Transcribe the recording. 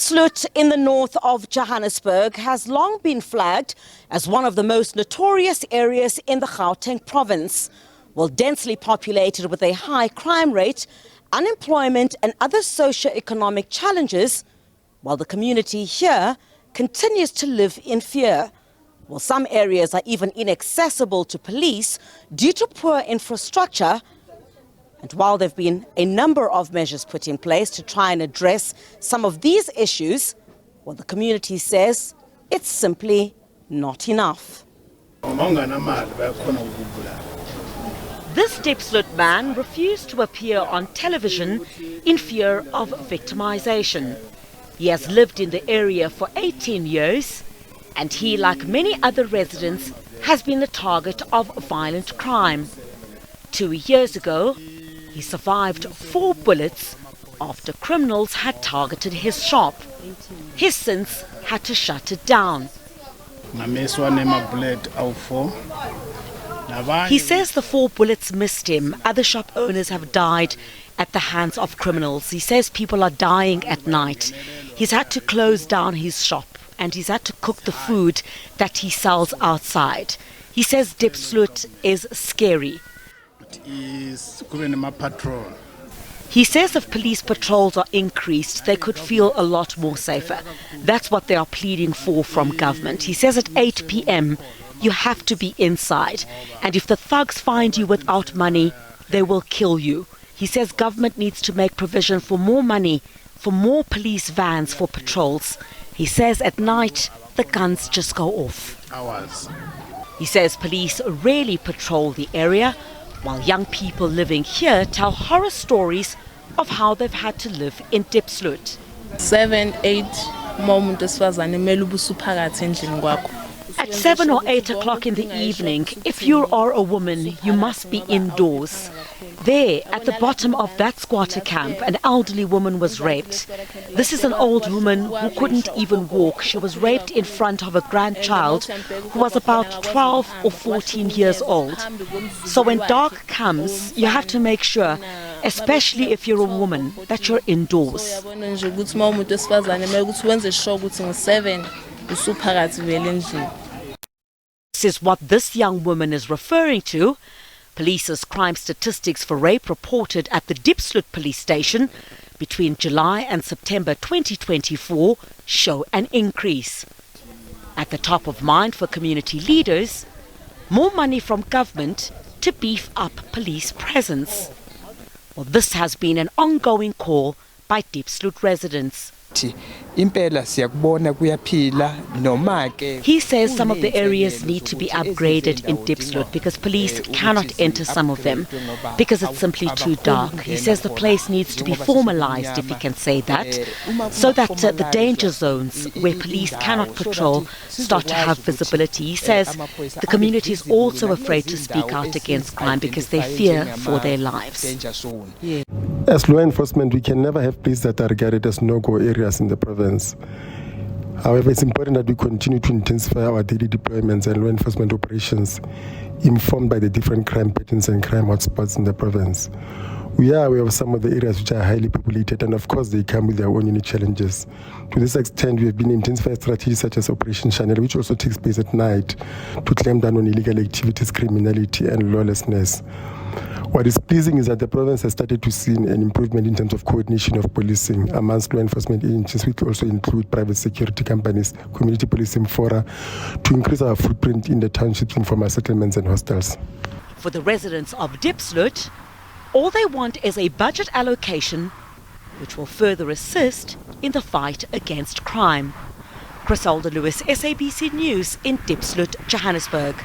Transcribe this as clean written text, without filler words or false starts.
Diepsloot in the north of Johannesburg has long been flagged as one of the most notorious areas in the Gauteng province. Well, densely populated with a high crime rate, unemployment and other socio-economic challenges, while the community here continues to live in fear. Well, some areas are even inaccessible to police due to poor infrastructure. And while there have been a number of measures put in place to try and address some of these issues, well, the community says it's simply not enough. This Diepsloot man refused to appear on television in fear of victimization. He has lived in the area for 18 years, and he, like many other residents, has been the target of violent crime. 2 years ago, he survived 4 bullets after criminals had targeted his shop. He's since had to shut it down. He says the 4 bullets missed him. Other shop owners have died at the hands of criminals. He says people are dying at night. He's had to close down his shop and he's had to cook the food that he sells outside. He says Diepsloot is scary. He says if police patrols are increased, they could feel a lot more safer. That's what they are pleading for from government. He says at 8 p.m. you have to be inside, and if the thugs find you without money, they will kill you. He says government needs to make provision for more money, for more police vans for patrols. He says at night the guns just go off. He says police rarely patrol the area, while young people living here tell horror stories of how they've had to live in Diepsloot. 7, 8 moments. At 7 or 8 o'clock in the evening, if you are a woman, you must be indoors. There, at the bottom of that squatter camp, an elderly woman was raped. This is an old woman who couldn't even walk. She was raped in front of a grandchild who was about 12 or 14 years old. So when dark comes, you have to make sure, especially if you're a woman, that you're indoors. This is what this young woman is referring to. Police's crime statistics for rape reported at the Diepsloot police station between July and September 2024 show an increase. At the top of mind for community leaders, more money from government to beef up police presence. Well, this has been an ongoing call by Diepsloot residents. He says some of the areas need to be upgraded in Diepsloot because police cannot enter some of them because it's simply too dark. He says the place needs to be formalized, if he can say that, so that the danger zones where police cannot patrol start to have visibility. He says the community is also afraid to speak out against crime because they fear for their lives. As law enforcement, we can never have places that are regarded as no-go areas in the province. However, it's important that we continue to intensify our daily deployments and law enforcement operations informed by the different crime patterns and crime hotspots in the province. We are aware of some of the areas which are highly populated, and of course they come with their own unique challenges. To this extent, we have been intensifying strategies such as Operation Channel, which also takes place at night to clamp down on illegal activities, criminality and lawlessness. What is pleasing is that the province has started to see an improvement in terms of coordination of policing amongst law enforcement agencies, which also include private security companies, community policing fora, to increase our footprint in the townships, informal settlements and hostels. For the residents of Diepsloot, all they want is a budget allocation which will further assist in the fight against crime. Griselda Lewis, SABC News in Diepsloot, Johannesburg.